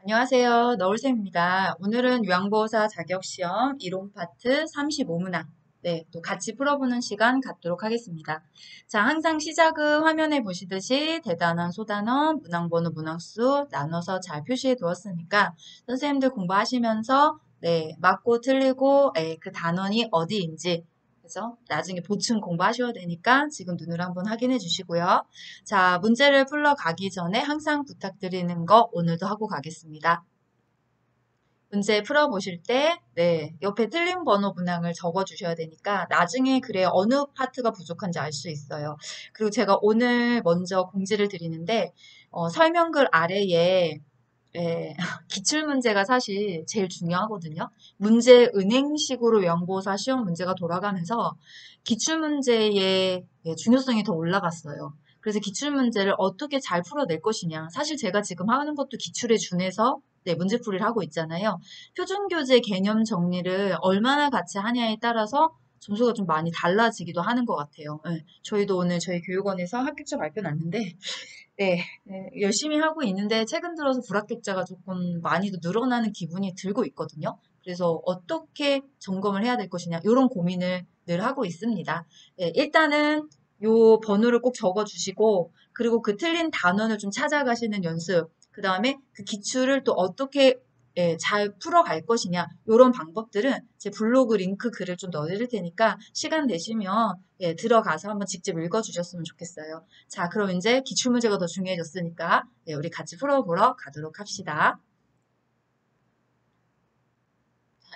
안녕하세요. 너울쌤입니다. 오늘은 요양보호사 자격시험 이론 파트 35문항. 네, 또 같이 풀어보는 시간 갖도록 하겠습니다. 자, 항상 시작은 화면에 보시듯이 대단원, 소단원, 문항번호, 문항수 나눠서 잘 표시해 두었으니까 선생님들 공부하시면서 네, 맞고 틀리고 그 단원이 어디인지 그래서 나중에 보충 공부하셔야 되니까 지금 눈으로 한번 확인해 주시고요. 자, 문제를 풀러가기 전에 항상 부탁드리는 거 오늘도 하고 가겠습니다. 문제 풀어보실 때, 네, 옆에 틀린 번호 문항을 적어주셔야 되니까 나중에 글에 어느 파트가 부족한지 알 수 있어요. 그리고 제가 오늘 먼저 공지를 드리는데, 설명글 아래에 예, 기출문제가 사실 제일 중요하거든요. 문제 은행식으로 연보사 시험 문제가 돌아가면서 기출문제의 중요성이 더 올라갔어요. 그래서 기출문제를 어떻게 잘 풀어낼 것이냐. 사실 제가 지금 하는 것도 기출에 준해서 네, 문제풀이를 하고 있잖아요. 표준교재 개념 정리를 얼마나 같이 하냐에 따라서 점수가 좀 많이 달라지기도 하는 것 같아요. 예, 저희도 오늘 저희 교육원에서 합격자 발표 났는데 네, 네, 열심히 하고 있는데 최근 들어서 불합격자가 조금 많이도 늘어나는 기분이 들고 있거든요. 그래서 어떻게 점검을 해야 될 것이냐 이런 고민을 늘 하고 있습니다. 네, 일단은 요 번호를 꼭 적어주시고 그리고 그 틀린 단원을 좀 찾아가시는 연습 그 다음에 그 기출을 또 어떻게 잘 풀어갈 것이냐 이런 방법들은 제 블로그 링크 글을 좀 넣어드릴 테니까 시간 되시면 들어가서 한번 직접 읽어주셨으면 좋겠어요. 자, 그럼 이제 기출문제가 더 중요해졌으니까 우리 같이 풀어보러 가도록 합시다.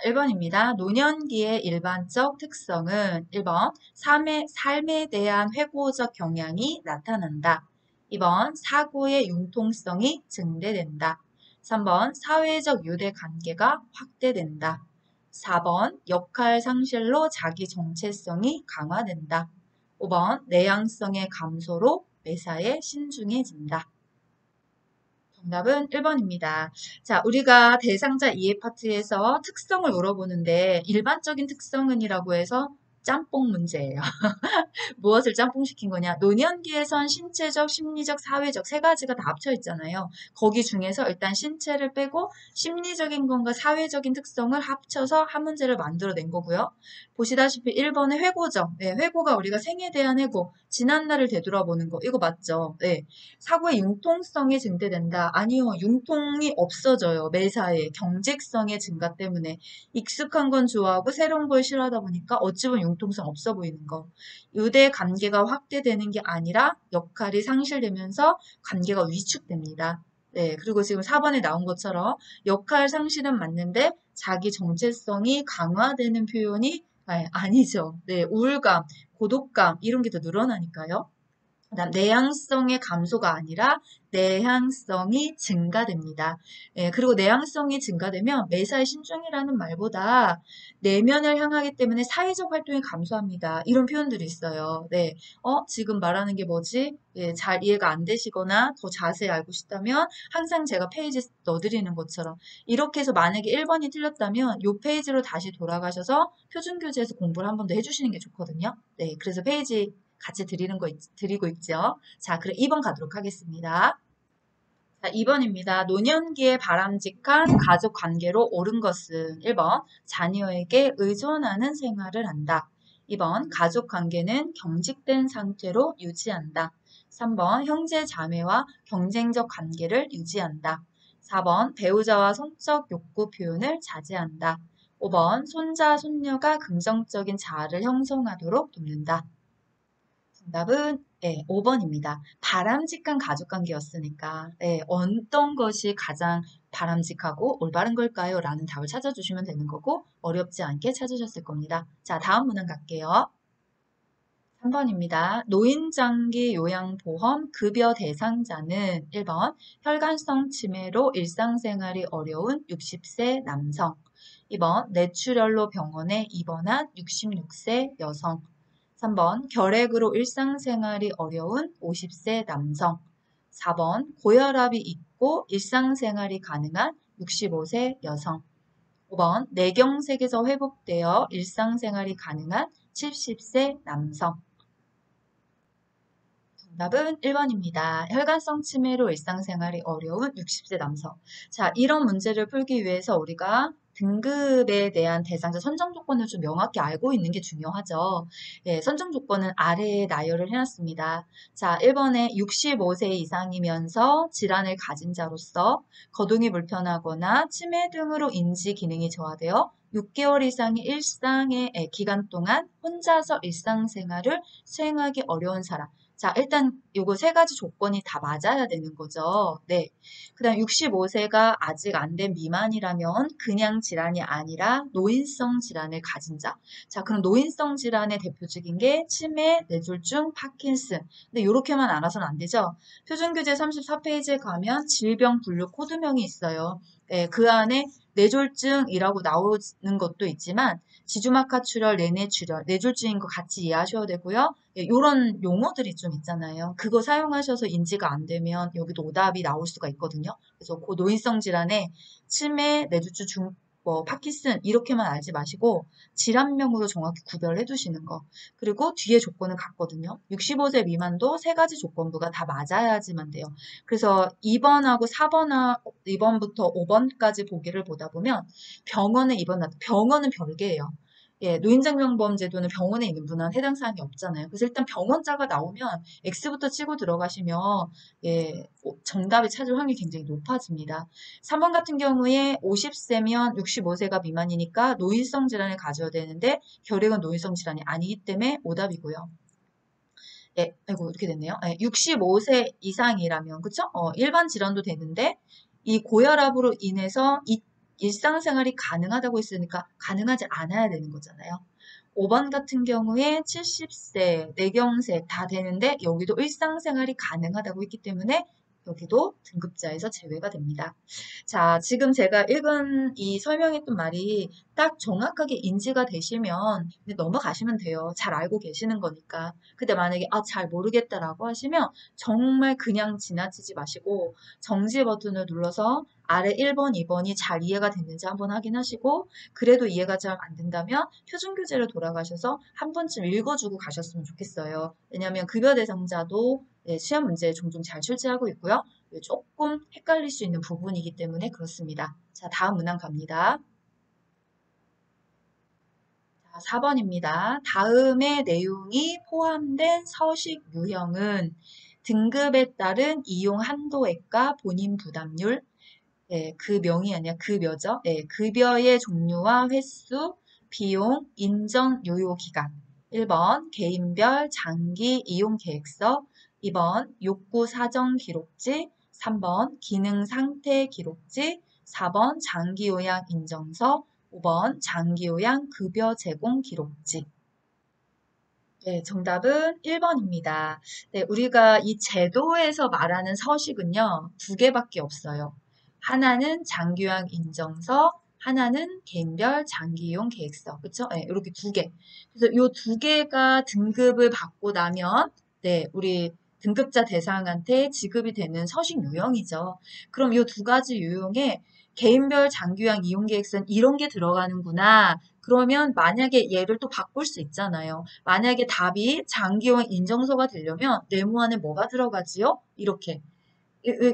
1번입니다. 노년기의 일반적 특성은 1번 삶에 대한 회고적 경향이 나타난다. 2번 사고의 융통성이 증대된다. 3번 사회적 유대 관계가 확대된다. 4번 역할 상실로 자기 정체성이 강화된다. 5번 내향성의 감소로 매사에 신중해진다. 정답은 1번입니다. 자, 우리가 대상자 이해 파트에서 특성을 물어보는데 일반적인 특성은이라고 해서 짬뽕 문제예요. 무엇을 짬뽕시킨 거냐? 노년기에선 신체적, 심리적, 사회적 세 가지가 다 합쳐 있잖아요. 거기 중에서 일단 신체를 빼고 심리적인 것과 사회적인 특성을 합쳐서 한 문제를 만들어낸 거고요. 보시다시피 1번의 회고죠. 네, 회고가 우리가 생에 대한 회고, 지난날을 되돌아보는 거. 이거 맞죠? 네. 사고의 융통성이 증대된다. 아니요. 융통이 없어져요. 매사에 경직성의 증가 때문에. 익숙한 건 좋아하고 새로운 걸 싫어하다 보니까 어찌 보면 융통성 없어 보이는 거. 유대 관계가 확대되는 게 아니라 역할이 상실되면서 관계가 위축됩니다. 네, 그리고 지금 4번에 나온 것처럼 역할 상실은 맞는데 자기 정체성이 강화되는 표현이 아니죠. 네, 우울감, 고독감 이런 게 더 늘어나니까요. 그다음 내향성의 감소가 아니라 내향성이 증가됩니다. 예, 그리고 내향성이 증가되면 매사에 신중이라는 말보다 내면을 향하기 때문에 사회적 활동이 감소합니다. 이런 표현들이 있어요. 네, 지금 말하는 게 뭐지? 예, 잘 이해가 안 되시거나 더 자세히 알고 싶다면 항상 제가 페이지 넣어드리는 것처럼 이렇게 해서 만약에 1번이 틀렸다면 이 페이지로 다시 돌아가셔서 표준교재에서 공부를 한 번 더 해주시는 게 좋거든요. 네, 그래서 페이지 같이 드리고 있죠. 자, 그럼 2번 가도록 하겠습니다. 자, 2번입니다. 노년기에 바람직한 가족 관계로 옳은 것은 1번 자녀에게 의존하는 생활을 한다. 2번 가족 관계는 경직된 상태로 유지한다. 3번 형제 자매와 경쟁적 관계를 유지한다. 4번 배우자와 성적 욕구 표현을 자제한다. 5번 손자, 손녀가 긍정적인 자아를 형성하도록 돕는다. 정답은 5번입니다. 바람직한 가족관계였으니까 어떤 것이 가장 바람직하고 올바른 걸까요? 라는 답을 찾아주시면 되는 거고 어렵지 않게 찾으셨을 겁니다. 자, 다음 문항 갈게요. 3번입니다. 노인장기 요양보험 급여 대상자는 1번 혈관성 치매로 일상생활이 어려운 60세 남성 2번 뇌출혈로 병원에 입원한 66세 여성 3번 결핵으로 일상생활이 어려운 50세 남성 4번 고혈압이 있고 일상생활이 가능한 65세 여성 5번 뇌경색에서 회복되어 일상생활이 가능한 70세 남성 정답은 1번입니다. 혈관성 치매로 일상생활이 어려운 60세 남성. 자, 이런 문제를 풀기 위해서 우리가 등급에 대한 대상자 선정 조건을 좀 명확히 알고 있는 게 중요하죠. 예, 선정 조건은 아래에 나열을 해놨습니다. 자, 1번에 65세 이상이면서 질환을 가진 자로서 거동이 불편하거나 치매 등으로 인지 기능이 저하되어 6개월 이상의 일상의 기간 동안 혼자서 일상생활을 수행하기 어려운 사람. 자, 일단 요거 세 가지 조건이 다 맞아야 되는 거죠. 네. 그다음 65세가 아직 안 된 미만이라면 그냥 질환이 아니라 노인성 질환을 가진 자. 자, 그럼 노인성 질환의 대표적인 게 치매, 뇌졸중, 파킨슨. 근데 요렇게만 알아서는 안 되죠. 표준교재 34페이지에 가면 질병 분류 코드명이 있어요. 네, 그 안에 뇌졸중이라고 나오는 것도 있지만 지주막하 출혈, 내내 출혈, 뇌졸중인 거 같이 이해하셔야 되고요. 예, 이런 용어들이 좀 있잖아요. 그거 사용하셔서 인지가 안 되면 여기도 오답이 나올 수가 있거든요. 그래서 그 노인성 질환에 치매, 뇌졸중, 파킨슨 이렇게만 알지 마시고 질환명으로 정확히 구별해 두시는 거. 그리고 뒤에 조건은 같거든요. 65세 미만도 세 가지 조건부가 다 맞아야지만 돼요. 그래서 2번하고 2번부터 5번까지 보기를 보다 보면 병원에 병원은 별개예요. 예, 노인장병보험제도는 병원에 있는 분은 해당 사항이 없잖아요. 그래서 일단 병원자가 나오면 X부터 치고 들어가시면 예, 정답을 찾을 확률이 굉장히 높아집니다. 3번 같은 경우에 50세면 65세가 미만이니까 노인성 질환을 가져야 되는데 결핵은 노인성 질환이 아니기 때문에 오답이고요. 예, 아이고 이렇게 됐네요. 예, 65세 이상이라면 그쵸? 일반 질환도 되는데 이 고혈압으로 인해서 일상생활이 가능하다고 했으니까 가능하지 않아야 되는 거잖아요. 5번 같은 경우에 70세, 뇌경색 다 되는데 여기도 일상생활이 가능하다고 했기 때문에 여기도 등급자에서 제외가 됩니다. 자, 지금 제가 읽은 이 설명했던 말이 딱 정확하게 인지가 되시면 넘어가시면 돼요. 잘 알고 계시는 거니까. 근데 만약에 잘 모르겠다라고 하시면 정말 그냥 지나치지 마시고 정지 버튼을 눌러서 아래 1번, 2번이 잘 이해가 됐는지 한번 확인하시고 그래도 이해가 잘 안 된다면 표준교재로 돌아가셔서 한 번쯤 읽어주고 가셨으면 좋겠어요. 왜냐하면 급여 대상자도 시험 문제에 종종 잘 출제하고 있고요. 조금 헷갈릴 수 있는 부분이기 때문에 그렇습니다. 자, 다음 문항 갑니다. 4번입니다. 다음의 내용이 포함된 서식 유형은 등급에 따른 이용 한도액과 본인 부담률, 그 명이 아니라 급여죠. 급여의 종류와 횟수, 비용, 인정 요요 기간. 1번 개인별 장기 이용 계획서, 2번 욕구 사정 기록지, 3번 기능 상태 기록지, 4번 장기 요양 인정서, 5번 장기 요양 급여 제공 기록지. 네, 정답은 1번입니다. 네, 우리가 이 제도에서 말하는 서식은요, 두 개밖에 없어요. 하나는 장기요양 인정서, 하나는 개인별 장기이용 계획서. 그쵸? 네, 이렇게 두 개. 그래서 이 두 개가 등급을 받고 나면, 네, 우리 등급자 대상한테 지급이 되는 서식 유형이죠. 그럼 이 두 가지 유형에 개인별 장기요양 이용 계획서는 이런 게 들어가는구나. 그러면 만약에 얘를 또 바꿀 수 있잖아요. 만약에 답이 장기요양 인정서가 되려면 네모안에 뭐가 들어가지요? 이렇게.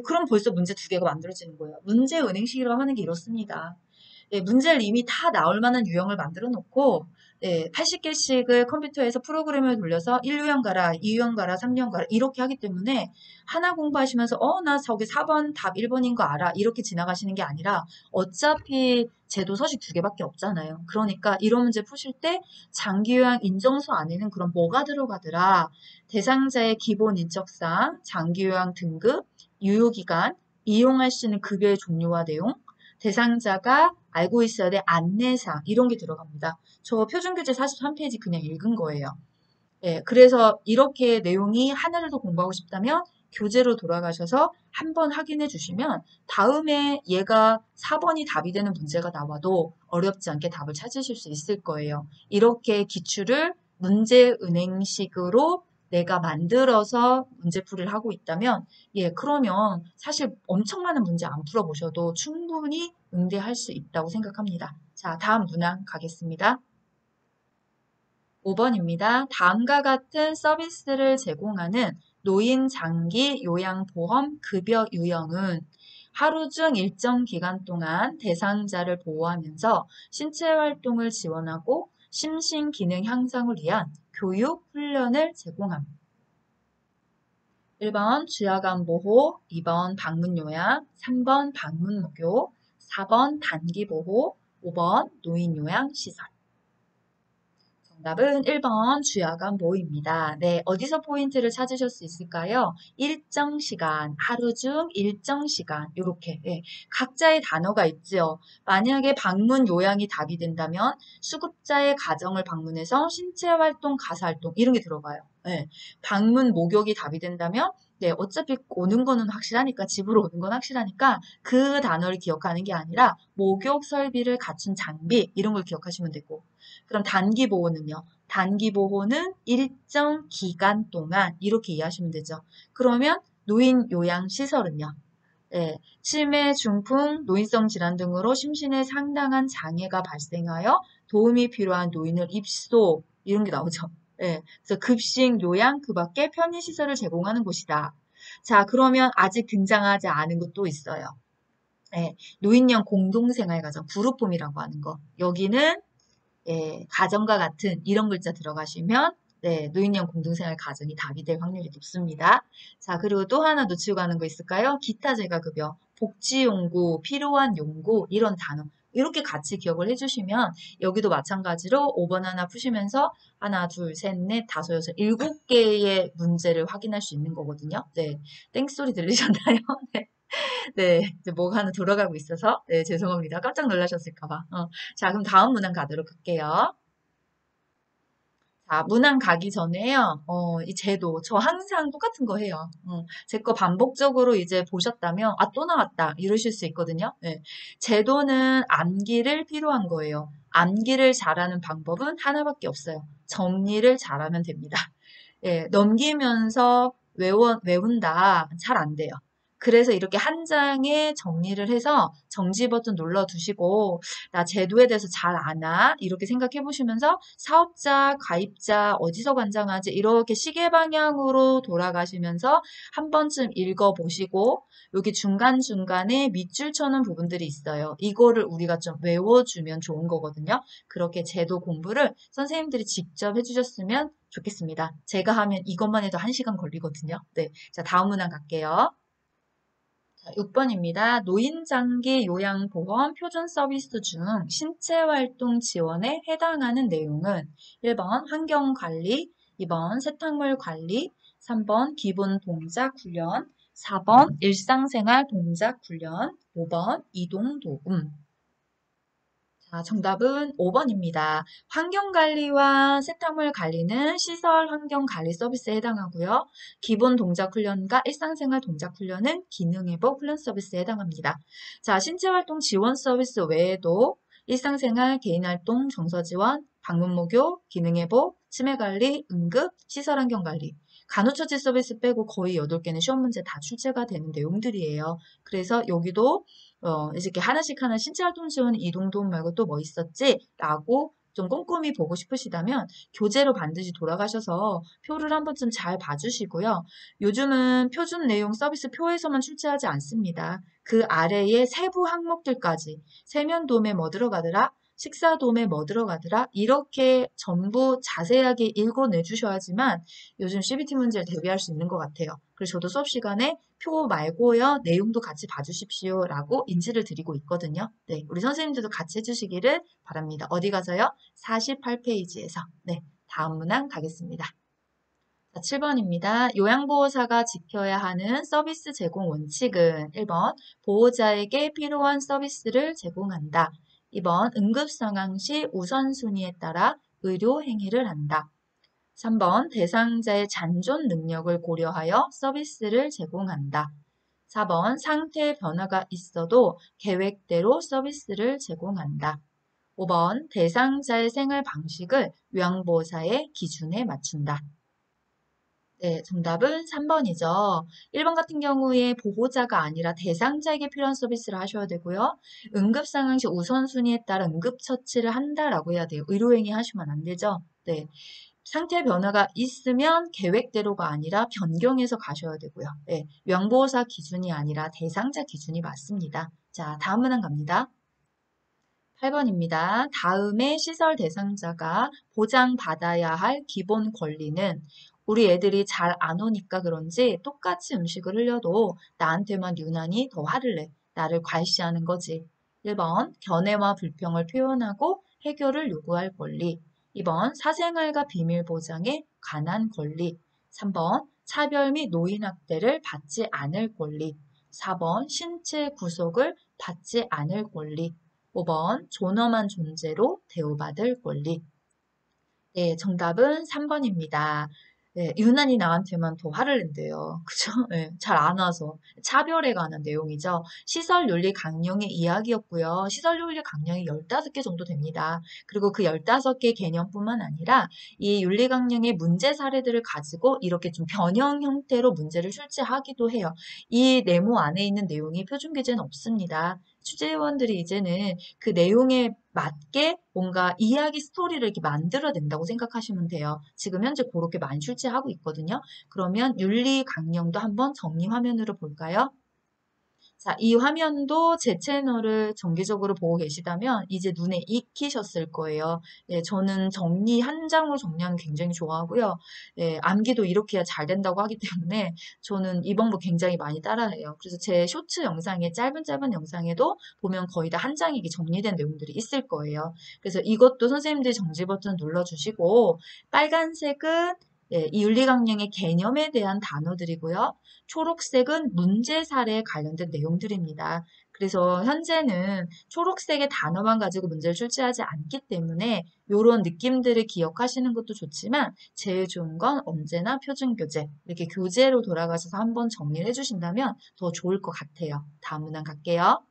그럼 벌써 문제 두 개가 만들어지는 거예요. 문제 은행식이라고 하는 게 이렇습니다. 문제를 이미 다 나올 만한 유형을 만들어 놓고 80개씩을 컴퓨터에서 프로그램을 돌려서 1유형 가라, 2유형 가라, 3유형 가라 이렇게 하기 때문에 하나 공부하시면서 나 저기 4번 답 1번인 거 알아 이렇게 지나가시는 게 아니라 어차피 제도 서식 두 개밖에 없잖아요. 그러니까 이런 문제 푸실 때 장기요양 인정서 안에는 그럼 뭐가 들어가더라? 대상자의 기본 인적사항, 장기요양 등급, 유효기간, 이용할 수 있는 급여의 종류와 내용, 대상자가 알고 있어야 될 안내사항 이런 게 들어갑니다. 저 표준교재 43페이지 그냥 읽은 거예요. 그래서 이렇게 내용이 하나를 더 공부하고 싶다면 교재로 돌아가셔서 한번 확인해 주시면 다음에 얘가 4번이 답이 되는 문제가 나와도 어렵지 않게 답을 찾으실 수 있을 거예요. 이렇게 기출을 문제은행식으로 내가 만들어서 문제풀이를 하고 있다면 그러면 사실 엄청 많은 문제 안 풀어보셔도 충분히 응대할 수 있다고 생각합니다. 자, 다음 문항 가겠습니다. 5번입니다. 다음과 같은 서비스를 제공하는 노인 장기 요양보험 급여 유형은 하루 중 일정 기간 동안 대상자를 보호하면서 신체 활동을 지원하고 심신 기능 향상을 위한 교육, 훈련을 제공합니다. 1번 주야간 보호, 2번 방문 요양, 3번 방문 목요, 4번 단기 보호, 5번 노인 요양 시설. 정답은 1번 주야간 보호입니다. 네, 어디서 포인트를 찾으실 수 있을까요? 일정 시간, 하루 중 일정 시간, 이렇게 각자의 단어가 있지요. 만약에 방문 요양이 답이 된다면 수급자의 가정을 방문해서 신체 활동, 가사 활동 이런 게 들어가요. 네, 방문 목욕이 답이 된다면 어차피 오는 거는 확실하니까 집으로 오는 건 확실하니까 그 단어를 기억하는 게 아니라 목욕 설비를 갖춘 장비 이런 걸 기억하시면 되고 그럼 단기 보호는요. 단기 보호는 일정 기간 동안 이렇게 이해하시면 되죠. 그러면 노인 요양 시설은요. 치매, 중풍, 노인성 질환 등으로 심신에 상당한 장애가 발생하여 도움이 필요한 노인을 입소 이런 게 나오죠. 그래서 급식, 요양, 그 밖에 편의시설을 제공하는 곳이다. 자, 그러면 아직 등장하지 않은 것도 있어요. 노인형 공동생활가정, 그룹홈이라고 하는 거. 여기는 가정과 같은 이런 글자 들어가시면 노인형 공동생활 가정이 답이 될 확률이 높습니다. 자, 그리고 또 하나 놓치고 가는 거 있을까요? 기타 재가급여, 복지용구, 필요한 용구 이런 단어 이렇게 같이 기억을 해주시면 여기도 마찬가지로 5번 하나 푸시면서 하나, 둘, 셋, 넷, 다섯, 여섯, 7개의 문제를 확인할 수 있는 거거든요. 네, 땡소리 들리셨나요? 네, 이제 뭐가 하나 돌아가고 있어서 죄송합니다. 깜짝 놀라셨을까봐. 자, 그럼 다음 문항 가도록 할게요. 자, 문항 가기 전에요. 이 제도 저 항상 똑같은 거 해요. 제 거 반복적으로 이제 보셨다면 또 나왔다 이러실 수 있거든요. 제도는 암기를 필요한 거예요. 암기를 잘하는 방법은 하나밖에 없어요. 정리를 잘하면 됩니다. 넘기면서 외운다 잘 안 돼요. 그래서 이렇게 한 장에 정리를 해서 정지 버튼 눌러두시고 나 제도에 대해서 잘 아나? 이렇게 생각해 보시면서 사업자, 가입자, 어디서 관장하지? 이렇게 시계 방향으로 돌아가시면서 한 번쯤 읽어보시고 여기 중간중간에 밑줄 쳐는 부분들이 있어요. 이거를 우리가 좀 외워주면 좋은 거거든요. 그렇게 제도 공부를 선생님들이 직접 해주셨으면 좋겠습니다. 제가 하면 이것만 해도 1시간 걸리거든요. 네, 자 다음 문항 갈게요. 6번입니다. 노인장기 요양보험 표준 서비스 중 신체활동 지원에 해당하는 내용은 1번 환경관리, 2번 세탁물 관리, 3번 기본 동작 훈련, 4번 일상생활 동작 훈련, 5번 이동도움. 자, 정답은 5번입니다. 환경관리와 세탁물 관리는 시설 환경관리 서비스에 해당하고요. 기본 동작훈련과 일상생활 동작훈련은 기능회복 훈련 서비스에 해당합니다. 자, 신체활동 지원 서비스 외에도 일상생활, 개인활동, 정서지원, 방문목요, 기능회복, 치매관리, 응급, 시설환경관리, 간호처치 서비스 빼고 거의 8개는 시험 문제 다 출제가 되는 내용들이에요. 그래서 여기도 이렇게 하나씩 신체활동 지원 이동도움 말고 또 뭐 있었지? 라고 좀 꼼꼼히 보고 싶으시다면 교재로 반드시 돌아가셔서 표를 한 번쯤 잘 봐주시고요. 요즘은 표준 내용 서비스 표에서만 출제하지 않습니다. 그 아래에 세부 항목들까지 세면도움에 뭐 들어가더라? 식사도움에 뭐 들어가더라? 이렇게 전부 자세하게 읽어내주셔야지만 요즘 CBT 문제를 대비할 수 있는 것 같아요. 그래서 저도 수업 시간에 표 말고요. 내용도 같이 봐주십시오. 라고 인지를 드리고 있거든요. 네, 우리 선생님들도 같이 해주시기를 바랍니다. 어디 가서요? 48페이지에서. 네, 다음 문항 가겠습니다. 자, 7번입니다. 요양보호사가 지켜야 하는 서비스 제공 원칙은 1번 보호자에게 필요한 서비스를 제공한다. 2번 응급상황 시 우선순위에 따라 의료 행위를 한다. 3번 대상자의 잔존 능력을 고려하여 서비스를 제공한다. 4번 상태 변화가 있어도 계획대로 서비스를 제공한다. 5번 대상자의 생활 방식을 요양보호사의 기준에 맞춘다. 네, 정답은 3번이죠. 1번 같은 경우에 보호자가 아니라 대상자에게 필요한 서비스를 하셔야 되고요. 응급상황 시 우선순위에 따라 응급처치를 한다라고 해야 돼요. 의료행위 하시면 안 되죠. 네. 상태 변화가 있으면 계획대로가 아니라 변경해서 가셔야 되고요. 네, 요양보호사 기준이 아니라 대상자 기준이 맞습니다. 자, 다음 문항 갑니다. 8번입니다. 다음에 시설 대상자가 보장받아야 할 기본 권리는 우리 애들이 잘 안 오니까 그런지 똑같이 음식을 흘려도 나한테만 유난히 더 화를 내. 나를 과시하는 거지. 1번 견해와 불평을 표현하고 해결을 요구할 권리. 2번 사생활과 비밀 보장에 관한 권리. 3번 차별 및 노인학대를 받지 않을 권리. 4번 신체 구속을 받지 않을 권리. 5번 존엄한 존재로 대우받을 권리. 네, 정답은 3번입니다. 네, 유난히 나한테만 더 화를 낸대요. 그죠? 네, 잘 안 와서. 차별에 관한 내용이죠. 시설 윤리 강령의 이야기였고요. 시설 윤리 강령이 15개 정도 됩니다. 그리고 그 15개 개념뿐만 아니라 이 윤리 강령의 문제 사례들을 가지고 이렇게 좀 변형 형태로 문제를 출제하기도 해요. 이 네모 안에 있는 내용이 표준 규제는 없습니다. 취재위원들이 이제는 그 내용에 맞게 뭔가 이야기 스토리를 이렇게 만들어낸다고 생각하시면 돼요. 지금 현재 그렇게 많이 출제하고 있거든요. 그러면 윤리 강령도 한번 정리 화면으로 볼까요? 자, 이 화면도 제 채널을 정기적으로 보고 계시다면 이제 눈에 익히셨을 거예요. 예, 저는 정리 한 장으로 정리하는 거 굉장히 좋아하고요. 예, 암기도 이렇게 해야 잘 된다고 하기 때문에 저는 이 방법 굉장히 많이 따라해요. 그래서 제 쇼츠 영상에 짧은 영상에도 보면 거의 다 한 장이 정리된 내용들이 있을 거예요. 그래서 이것도 선생님들이 정지 버튼 눌러주시고 빨간색은 예, 이 윤리강령의 개념에 대한 단어들이고요. 초록색은 문제 사례에 관련된 내용들입니다. 그래서 현재는 초록색의 단어만 가지고 문제를 출제하지 않기 때문에 이런 느낌들을 기억하시는 것도 좋지만 제일 좋은 건 언제나 표준 교재, 이렇게 교재로 돌아가셔서 한번 정리를 해주신다면 더 좋을 것 같아요. 다음 문항 갈게요.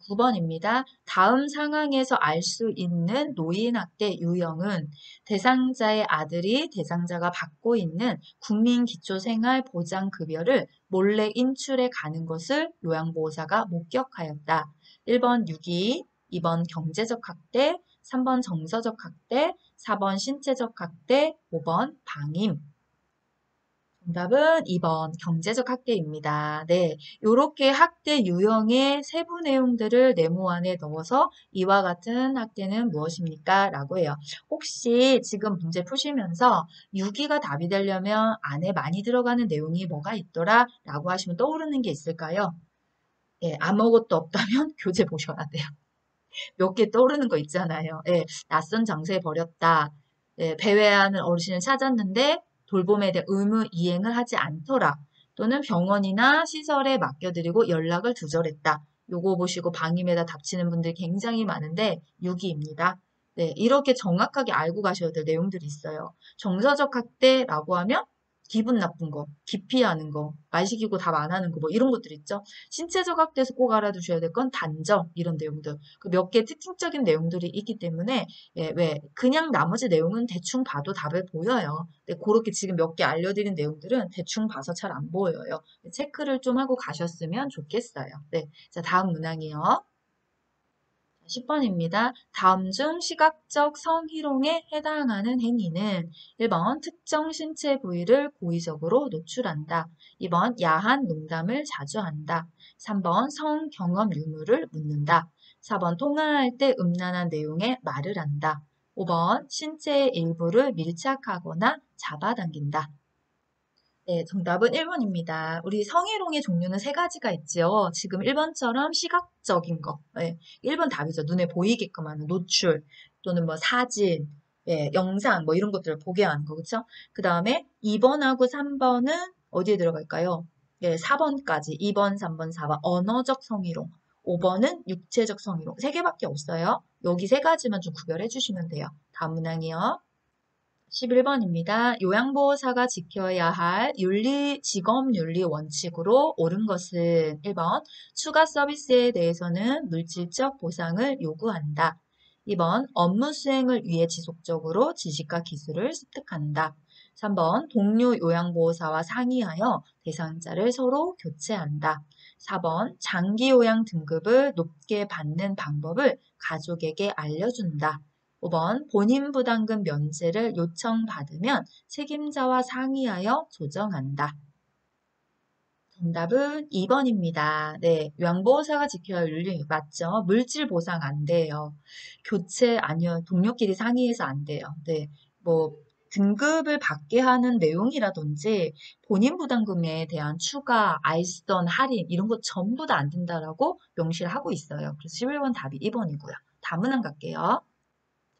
9번입니다. 다음 상황에서 알 수 있는 노인학대 유형은 대상자의 아들이 대상자가 받고 있는 국민기초생활보장급여를 몰래 인출해 가는 것을 요양보호사가 목격하였다. 1번 유기, 2번 경제적 학대, 3번 정서적 학대, 4번 신체적 학대, 5번 방임. 정답은 2번 경제적 학대입니다. 네, 이렇게 학대 유형의 세부 내용들을 네모 안에 넣어서 이와 같은 학대는 무엇입니까? 라고 해요. 혹시 지금 문제 푸시면서 6위가 답이 되려면 안에 많이 들어가는 내용이 뭐가 있더라? 라고 하시면 떠오르는 게 있을까요? 예, 아무것도 없다면 교재 보셔야 돼요. 몇 개 떠오르는 거 있잖아요. 예, 낯선 장소에 버렸다. 예, 배회하는 어르신을 찾았는데 돌봄에 대해 의무 이행을 하지 않더라. 또는 병원이나 시설에 맡겨드리고 연락을 두절했다. 요거 보시고 방임에다 답치는 분들이 굉장히 많은데 6위입니다. 네, 이렇게 정확하게 알고 가셔야 될 내용들이 있어요. 정서적 학대라고 하면 기분 나쁜 거, 기피하는 거, 말 시키고 답 안 하는 거, 뭐 이런 것들 있죠. 신체적 학대에서 꼭 알아두셔야 될 건 단정, 이런 내용들. 그 몇 개 특징적인 내용들이 있기 때문에, 예, 왜, 그냥 나머지 내용은 대충 봐도 답을 보여요. 근데 그렇게 지금 몇 개 알려드린 내용들은 대충 봐서 잘 안 보여요. 체크를 좀 하고 가셨으면 좋겠어요. 네. 자, 다음 문항이요. 10번입니다. 다음 중 시각적 성희롱에 해당하는 행위는 1번 특정 신체 부위를 고의적으로 노출한다. 2번 야한 농담을 자주 한다. 3번 성 경험 유무를 묻는다. 4번 통화할 때 음란한 내용의 말을 한다. 5번 신체의 일부를 밀착하거나 잡아당긴다. 네, 정답은 1번입니다. 우리 성희롱의 종류는 세 가지가 있죠. 지금 1번처럼 시각적인 거. 네, 1번 답이죠. 눈에 보이게끔 하는 노출 또는 뭐 사진, 예, 영상 뭐 이런 것들을 보게 하는 거. 그렇죠? 그다음에 2번하고 3번은 어디에 들어갈까요? 예, 4번까지. 2번, 3번, 4번. 언어적 성희롱. 5번은 육체적 성희롱. 세 개밖에 없어요. 여기 세 가지만 좀 구별해 주시면 돼요. 다음 문항이요. 11번입니다. 요양보호사가 지켜야 할 직업윤리 원칙으로 옳은 것은 1번, 추가 서비스에 대해서는 물질적 보상을 요구한다. 2번, 업무 수행을 위해 지속적으로 지식과 기술을 습득한다. 3번, 동료 요양보호사와 상의하여 대상자를 서로 교체한다. 4번, 장기 요양 등급을 높게 받는 방법을 가족에게 알려준다. 5번 본인 부담금 면제를 요청받으면 책임자와 상의하여 조정한다. 정답은 2번입니다. 네, 요양보호사가 지켜야 할 윤리 맞죠? 물질 보상 안 돼요. 교체 아니요, 동료끼리 상의해서 안 돼요. 네, 뭐 등급을 받게 하는 내용이라든지 본인 부담금에 대한 추가, 알선, 할인 이런 거 전부 다 안 된다라고 명시를 하고 있어요. 그래서 11번 답이 2번이고요. 다음 문항 갈게요.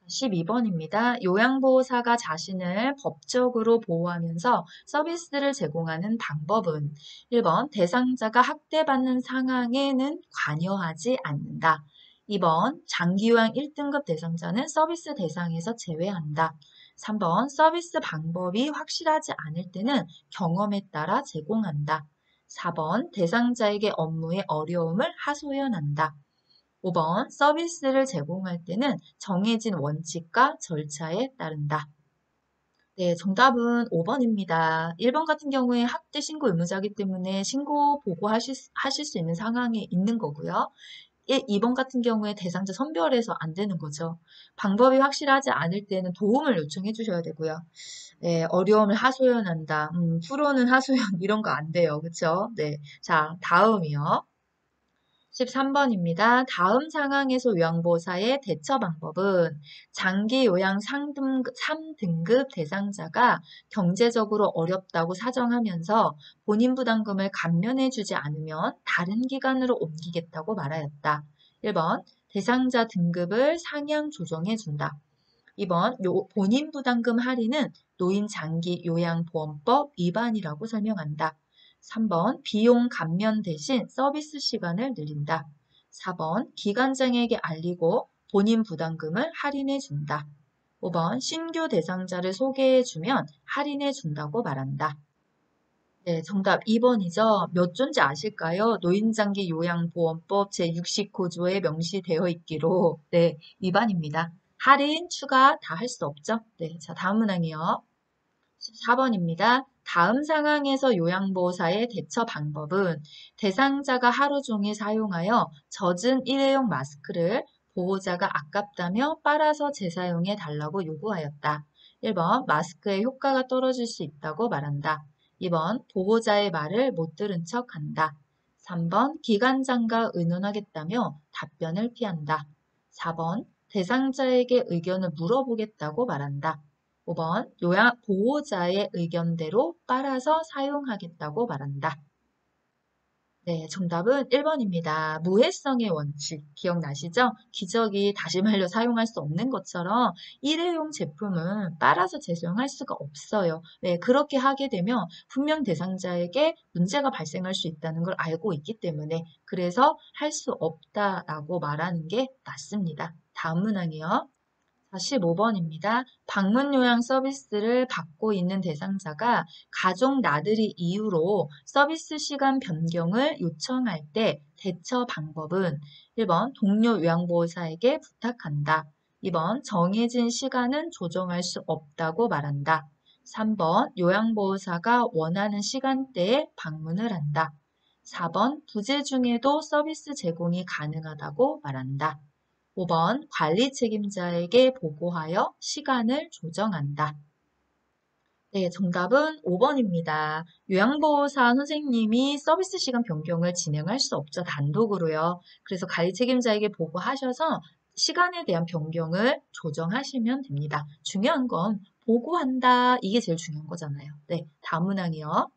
12번입니다. 요양보호사가 자신을 법적으로 보호하면서 서비스를 제공하는 방법은 1번 대상자가 학대받는 상황에는 관여하지 않는다. 2번 장기요양 1등급 대상자는 서비스 대상에서 제외한다. 3번 서비스 방법이 확실하지 않을 때는 경험에 따라 제공한다. 4번 대상자에게 업무의 어려움을 하소연한다. 5번 서비스를 제공할 때는 정해진 원칙과 절차에 따른다. 네, 정답은 5번입니다. 1번 같은 경우에 학대 신고 의무자이기 때문에 신고 하실 수 있는 상황에 있는 거고요. 2번 같은 경우에 대상자 선별해서 안 되는 거죠. 방법이 확실하지 않을 때는 도움을 요청해 주셔야 되고요. 네, 어려움을 하소연한다. 프로는 하소연 이런 거 안 돼요. 그쵸? 네. 자, 다음이요. 13번입니다. 다음 상황에서 요양보호사의 대처 방법은 장기 요양 3등급 대상자가 경제적으로 어렵다고 사정하면서 본인 부담금을 감면해주지 않으면 다른 기관으로 옮기겠다고 말하였다. 1번 대상자 등급을 상향 조정해준다. 2번 본인 부담금 할인은 노인 장기 요양보험법 위반이라고 설명한다. 3번 비용 감면 대신 서비스 시간을 늘린다. 4번 기관장에게 알리고 본인 부담금을 할인해 준다. 5번 신규 대상자를 소개해 주면 할인해 준다고 말한다. 네, 정답 2번이죠. 몇 조인지 아실까요? 노인장기 요양보험법 제69조에 명시되어 있기로 네, 위반입니다. 할인, 추가 다 할 수 없죠. 네, 자 다음 문항이요. 14번입니다. 다음 상황에서 요양보호사의 대처 방법은 대상자가 하루 종일 사용하여 젖은 일회용 마스크를 보호자가 아깝다며 빨아서 재사용해 달라고 요구하였다. 1번 마스크의 효과가 떨어질 수 있다고 말한다. 2번 보호자의 말을 못 들은 척한다. 3번 기관장과 의논하겠다며 답변을 피한다. 4번 대상자에게 의견을 물어보겠다고 말한다. 5번 보호자의 의견대로 빨아서 사용하겠다고 말한다. 네, 정답은 1번입니다. 무해성의 원칙 기억나시죠? 기저귀 다시 말려 사용할 수 없는 것처럼 일회용 제품은 빨아서 재사용할 수가 없어요. 네, 그렇게 하게 되면 분명 대상자에게 문제가 발생할 수 있다는 걸 알고 있기 때문에 그래서 할 수 없다라고 말하는 게 맞습니다. 다음 문항이요. 15번입니다. 방문 요양 서비스를 받고 있는 대상자가 가족 나들이 이유로 서비스 시간 변경을 요청할 때 대처 방법은 1번 동료 요양보호사에게 부탁한다. 2번 정해진 시간은 조정할 수 없다고 말한다. 3번 요양보호사가 원하는 시간대에 방문을 한다. 4번 부재 중에도 서비스 제공이 가능하다고 말한다. 5번 관리 책임자에게 보고하여 시간을 조정한다. 네, 정답은 5번입니다. 요양보호사 선생님이 서비스 시간 변경을 진행할 수 없죠, 단독으로요. 그래서 관리 책임자에게 보고하셔서 시간에 대한 변경을 조정하시면 됩니다. 중요한 건 보고한다, 이게 제일 중요한 거잖아요. 네, 다음 문항이요.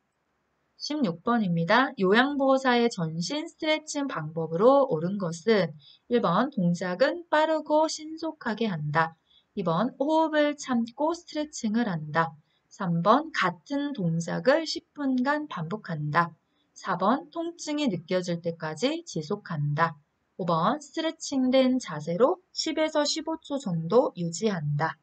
16번입니다. 요양보호사의 전신 스트레칭 방법으로 옳은 것은 1번 동작은 빠르고 신속하게 한다. 2번 호흡을 참고 스트레칭을 한다. 3번 같은 동작을 10분간 반복한다. 4번 통증이 느껴질 때까지 지속한다. 5번 스트레칭된 자세로 10에서 15초 정도 유지한다.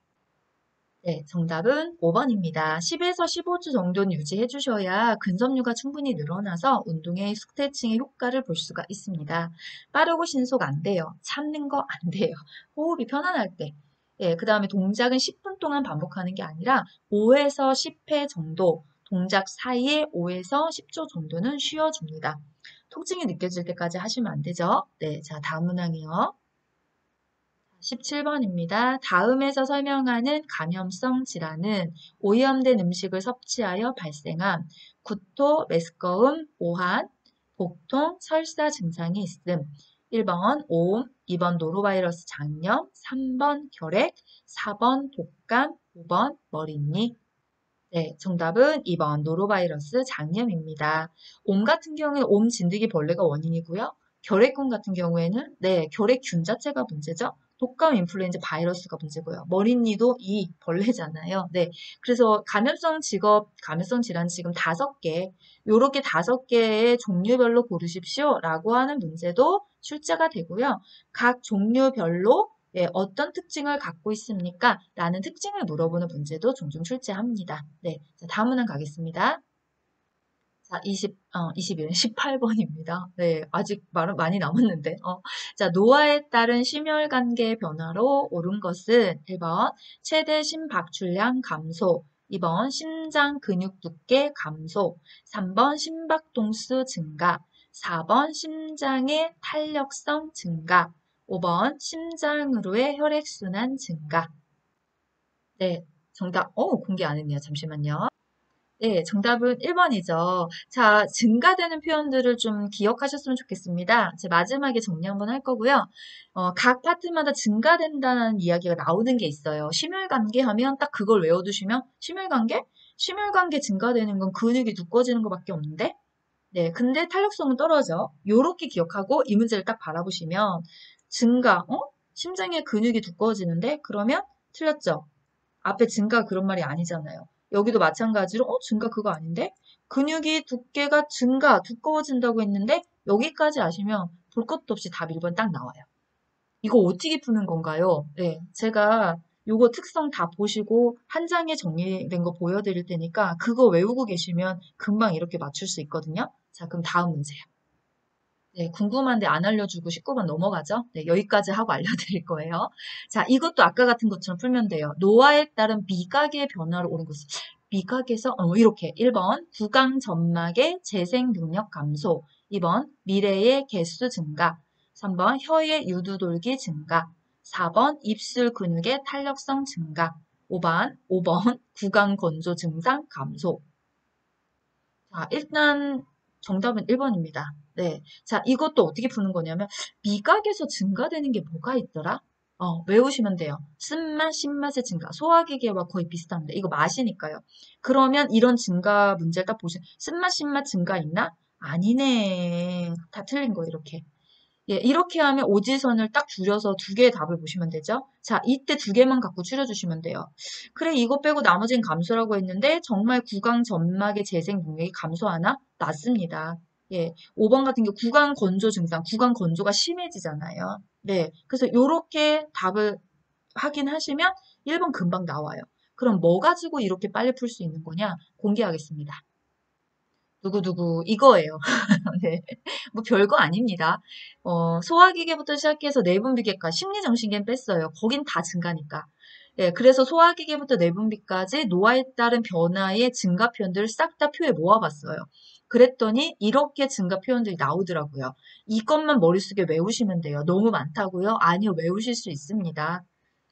네, 정답은 5번입니다. 10에서 15주 정도는 유지해 주셔야 근섬유가 충분히 늘어나서 운동의 스트레칭의 효과를 볼 수가 있습니다. 빠르고 신속 안 돼요. 참는 거 안 돼요. 호흡이 편안할 때. 예, 그 다음에 동작은 10분 동안 반복하는 게 아니라 5에서 10회 정도, 동작 사이에 5에서 10초 정도는 쉬어줍니다. 통증이 느껴질 때까지 하시면 안 되죠. 네, 자, 다음 문항이요. 17번입니다. 다음에서 설명하는 감염성 질환은 오염된 음식을 섭취하여 발생함. 구토, 메스꺼움, 오한, 복통, 설사 증상이 있음. 1번 오음, 2번 노로바이러스 장염, 3번 결핵, 4번 독감, 5번 머리니. 네, 정답은 2번 노로바이러스 장염입니다. 옴 같은 경우는 옴 진드기 벌레가 원인이고요. 결핵균 같은 경우에는 네, 결핵균 자체가 문제죠. 독감 인플루엔자 바이러스가 문제고요. 머리니도 이 벌레잖아요. 네, 그래서 감염성 질환 지금 5개, 요렇게 5개의 종류별로 고르십시오라고 하는 문제도 출제가 되고요. 각 종류별로 예, 어떤 특징을 갖고 있습니까? 라는 특징을 물어보는 문제도 종종 출제합니다. 네, 자, 다음 문항 가겠습니다. 자, 18번입니다. 네, 아직 말은 많이 남았는데. 자, 노화에 따른 심혈관계 변화로 옳은 것은 1번 최대 심박출량 감소, 2번 심장 근육 두께 감소, 3번 심박동수 증가, 4번 심장의 탄력성 증가, 5번 심장으로의 혈액순환 증가. 네, 정답, 공개 안 했네요. 잠시만요. 네, 정답은 1번이죠. 자, 증가되는 표현들을 좀 기억하셨으면 좋겠습니다. 제 마지막에 정리 한번 할 거고요. 각 파트마다 증가된다는 이야기가 나오는 게 있어요. 심혈관계 하면 딱 그걸 외워두시면 심혈관계? 심혈관계 증가되는 건 근육이 두꺼워지는 것밖에 없는데? 네, 근데 탄력성은 떨어져. 요렇게 기억하고 이 문제를 딱 바라보시면 증가, 심장의 근육이 두꺼워지는데? 그러면 틀렸죠. 앞에 증가 그런 말이 아니잖아요. 여기도 마찬가지로 증가 그거 아닌데? 근육이 두께가 두꺼워진다고 했는데 여기까지 아시면 볼 것도 없이 답 1번 딱 나와요. 이거 어떻게 푸는 건가요? 네, 제가 요거 특성 다 보시고 한 장에 정리된 거 보여드릴 테니까 그거 외우고 계시면 금방 이렇게 맞출 수 있거든요. 자, 그럼 다음 문제요. 네, 궁금한데 안 알려주고 19번 넘어가죠? 네, 여기까지 하고 알려드릴 거예요. 자, 이것도 아까 같은 것처럼 풀면 돼요. 노화에 따른 미각의 변화로 오는 것은 미각에서 이렇게 1번 구강 점막의 재생 능력 감소, 2번 미래의 개수 증가, 3번 혀의 유두돌기 증가, 4번 입술 근육의 탄력성 증가, 5번 구강 건조 증상 감소. 자, 일단 정답은 1번입니다. 네. 자, 이것도 어떻게 푸는 거냐면 미각에서 증가되는 게 뭐가 있더라? 외우시면 돼요. 쓴맛, 신맛의 증가. 소화기계와 거의 비슷한데 이거 맛이니까요. 그러면 이런 증가 문제를 딱 보시면 쓴맛, 신맛 증가 있나? 아니네. 다 틀린 거 이렇게. 예, 이렇게 하면 오지선을 딱 줄여서 2개의 답을 보시면 되죠. 자, 이때 2개만 갖고 줄여주시면 돼요. 그래, 이거 빼고 나머지는 감소라고 했는데 정말 구강 점막의 재생 능력이 감소하나? 맞습니다. 예, 5번 같은 경우 구강 건조 증상, 구강 건조가 심해지잖아요. 네, 그래서 이렇게 답을 확인하시면 1번 금방 나와요. 그럼 뭐 가지고 이렇게 빨리 풀 수 있는 거냐? 공개하겠습니다. 두구두구 이거예요. 네. 뭐 별거 아닙니다. 소화기계부터 시작해서 내분비계과, 심리정신계는 뺐어요. 거긴 다 증가니까. 예, 그래서 소화기계부터 내분비까지 노화에 따른 변화의 증가 표현들을 싹 다 표에 모아봤어요. 그랬더니 이렇게 증가 표현들이 나오더라고요. 이것만 머릿속에 외우시면 돼요. 너무 많다고요? 아니요, 외우실 수 있습니다.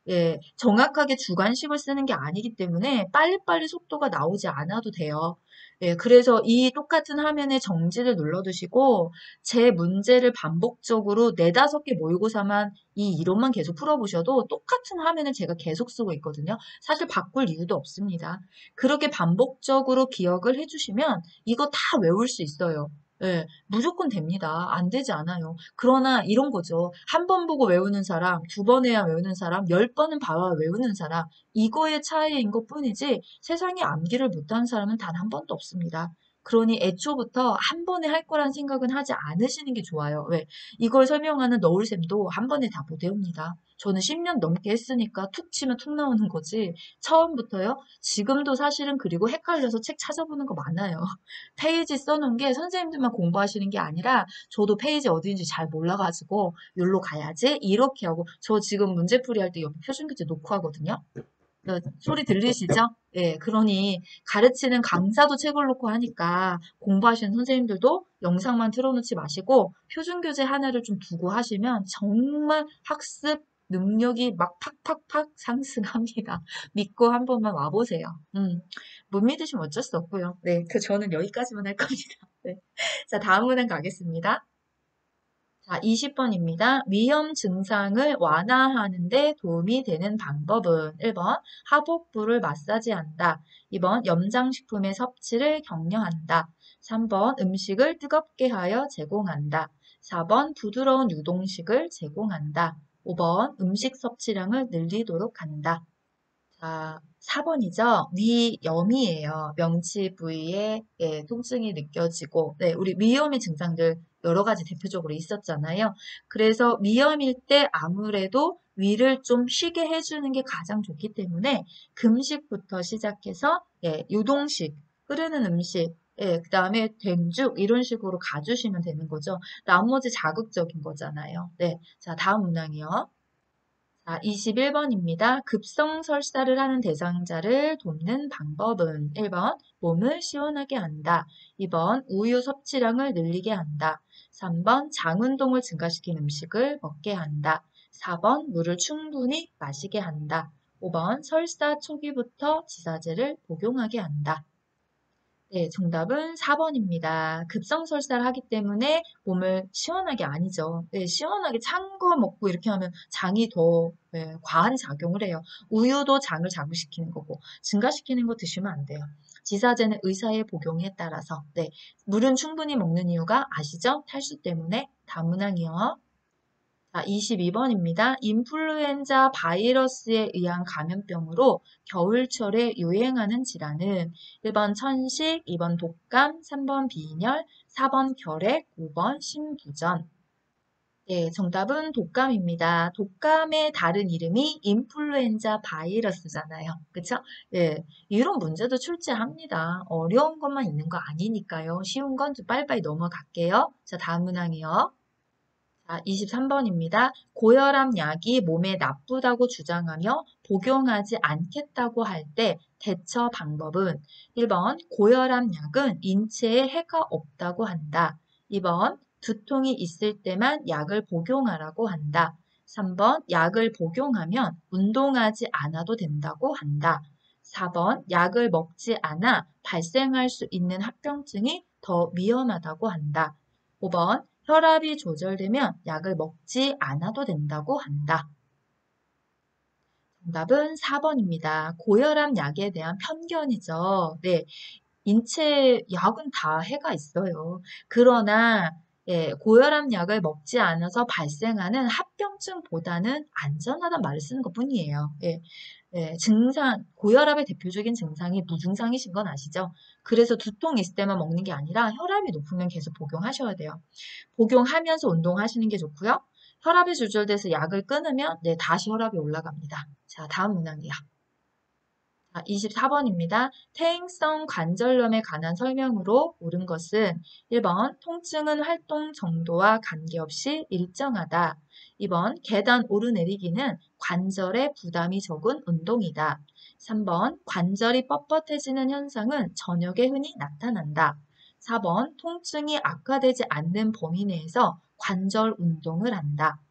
예, 정확하게 주관식을 쓰는 게 아니기 때문에 빨리빨리 속도가 나오지 않아도 돼요. 예, 그래서 이 똑같은 화면에 정지를 눌러두시고 제 문제를 반복적으로 4~5개 모의고사만 이 이론만 계속 풀어보셔도 똑같은 화면을 제가 계속 쓰고 있거든요. 사실 바꿀 이유도 없습니다. 그렇게 반복적으로 기억을 해주시면 이거 다 외울 수 있어요. 예, 무조건 됩니다. 안 되지 않아요. 그러나 이런 거죠. 한 번 보고 외우는 사람, 2번 해야 외우는 사람, 10번은 봐야 외우는 사람, 이거의 차이인 것 뿐이지 세상에 암기를 못하는 사람은 단 한 번도 없습니다. 그러니 애초부터 한 번에 할 거란 생각은 하지 않으시는 게 좋아요. 왜? 이걸 설명하는 너울쌤도 한 번에 다 못 외웁니다. 저는 10년 넘게 했으니까 툭 치면 툭 나오는 거지. 처음부터요? 지금도 사실은 그리고 헷갈려서 책 찾아보는 거 많아요. 페이지 써놓은 게 선생님들만 공부하시는 게 아니라 저도 페이지 어디인지 잘 몰라가지고 여기로 가야지 이렇게 하고 저 지금 문제풀이 할 때 옆에 표준교재 놓고 하거든요. 소리 들리시죠? 예, 그러니 가르치는 강사도 책을 놓고 하니까 공부하시는 선생님들도 영상만 틀어놓지 마시고 표준교재 하나를 좀 두고 하시면 정말 학습 능력이 막 팍팍팍 상승합니다. 믿고 한 번만 와보세요. 못 믿으시면 어쩔 수 없고요. 네, 저는 여기까지만 할 겁니다. 네. 자, 다음 문항 가겠습니다. 자, 20번입니다. 위험 증상을 완화하는 데 도움이 되는 방법은 1번 하복부를 마사지한다. 2번 염장식품의 섭취를 격려한다. 3번 음식을 뜨겁게 하여 제공한다. 4번 부드러운 유동식을 제공한다. 5번 음식 섭취량을 늘리도록 한다. 자, 4번이죠. 위염이에요. 명치 부위에 통증이 느껴지고, 네, 우리 위염의 증상들 여러 가지 대표적으로 있었잖아요. 그래서 위염일 때 아무래도 위를 좀 쉬게 해주는 게 가장 좋기 때문에 금식부터 시작해서 유동식, 흐르는 음식, 그 다음에 된죽 이런 식으로 가주시면 되는 거죠. 나머지 자극적인 거잖아요. 네, 자, 다음 문항이요. 자, 21번입니다. 급성설사를 하는 대상자를 돕는 방법은 1번 몸을 시원하게 한다. 2번 우유 섭취량을 늘리게 한다. 3번 장운동을 증가시킨 음식을 먹게 한다. 4번 물을 충분히 마시게 한다. 5번 설사 초기부터 지사제를 복용하게 한다. 네, 정답은 4번입니다. 급성설사를 하기 때문에 몸을 시원하게 아니죠. 네, 시원하게 찬 거 먹고 이렇게 하면 장이 더 과한 작용을 해요. 우유도 장을 자극시키는 거고 증가시키는 거 드시면 안 돼요. 지사제는 의사의 복용에 따라서. 네, 물은 충분히 먹는 이유가 아시죠? 탈수 때문에. 다음 문항이요. 자, 22번입니다. 인플루엔자 바이러스에 의한 감염병으로 겨울철에 유행하는 질환은 1번 천식, 2번 독감, 3번 비인혈, 4번 결핵, 5번 심부전. 네, 정답은 독감입니다. 독감의 다른 이름이 인플루엔자 바이러스잖아요. 그쵸? 예, 이런 문제도 출제합니다. 어려운 것만 있는 거 아니니까요. 쉬운 건 좀 빨리빨리 넘어갈게요. 자, 다음 문항이요. 자, 23번입니다. 고혈압 약이 몸에 나쁘다고 주장하며 복용하지 않겠다고 할 때 대처 방법은 1번 고혈압 약은 인체에 해가 없다고 한다. 2번 두통이 있을 때만 약을 복용하라고 한다. 3번 약을 복용하면 운동하지 않아도 된다고 한다. 4번 약을 먹지 않아 발생할 수 있는 합병증이 더 위험하다고 한다. 5번 혈압이 조절되면 약을 먹지 않아도 된다고 한다. 정답은 4번입니다. 고혈압 약에 대한 편견이죠. 네, 인체 약은 다 해가 있어요. 그러나 고혈압 약을 먹지 않아서 발생하는 합병증보다는 안전하다는 말을 쓰는 것뿐이에요. 고혈압의 대표적인 증상이 무증상이신 건 아시죠? 그래서 두통이 있을 때만 먹는 게 아니라 혈압이 높으면 계속 복용하셔야 돼요. 복용하면서 운동하시는 게 좋고요. 혈압이 조절돼서 약을 끊으면 다시 혈압이 올라갑니다. 자, 다음 문항이요. 24번입니다. 퇴행성 관절염에 관한 설명으로 옳은 것은 1번 통증은 활동 정도와 관계없이 일정하다. 2번 계단 오르내리기는 관절에 부담이 적은 운동이다. 3번 관절이 뻣뻣해지는 현상은 저녁에 흔히 나타난다. 4번 통증이 악화되지 않는 범위 내에서 관절 운동을 한다.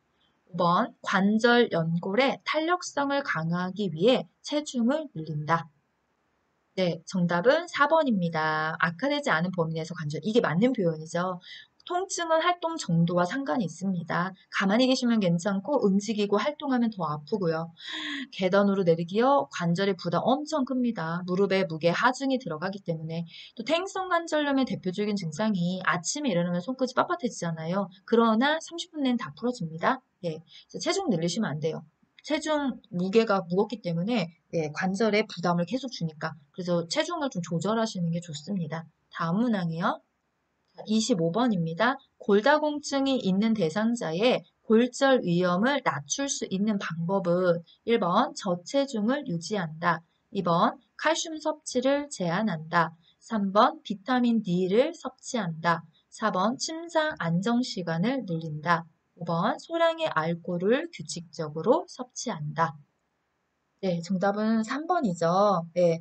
5번 관절 연골의 탄력성을 강화하기 위해 체중을 늘린다. 네, 정답은 4번입니다. 악화되지 않은 범위 내에서 관절. 이게 맞는 표현이죠. 통증은 활동 정도와 상관이 있습니다. 가만히 계시면 괜찮고 움직이고 활동하면 더 아프고요. 계단으로 내리기요. 관절의 부담 엄청 큽니다. 무릎에 무게 하중이 들어가기 때문에 또 퇴행성 관절염의 대표적인 증상이 아침에 일어나면 손끝이 빳빳해지잖아요. 그러나 30분 내는 다 풀어집니다. 예, 체중 늘리시면 안 돼요. 체중 무게가 무겁기 때문에 관절에 부담을 계속 주니까 그래서 체중을 좀 조절하시는 게 좋습니다. 다음 문항이요. 25번입니다. 골다공증이 있는 대상자의 골절 위험을 낮출 수 있는 방법은 1번 저체중을 유지한다. 2번 칼슘 섭취를 제한한다. 3번 비타민 D를 섭취한다. 4번 침상 안정 시간을 늘린다. 5번 소량의 알코올을 규칙적으로 섭취한다. 네, 정답은 3번이죠. 네,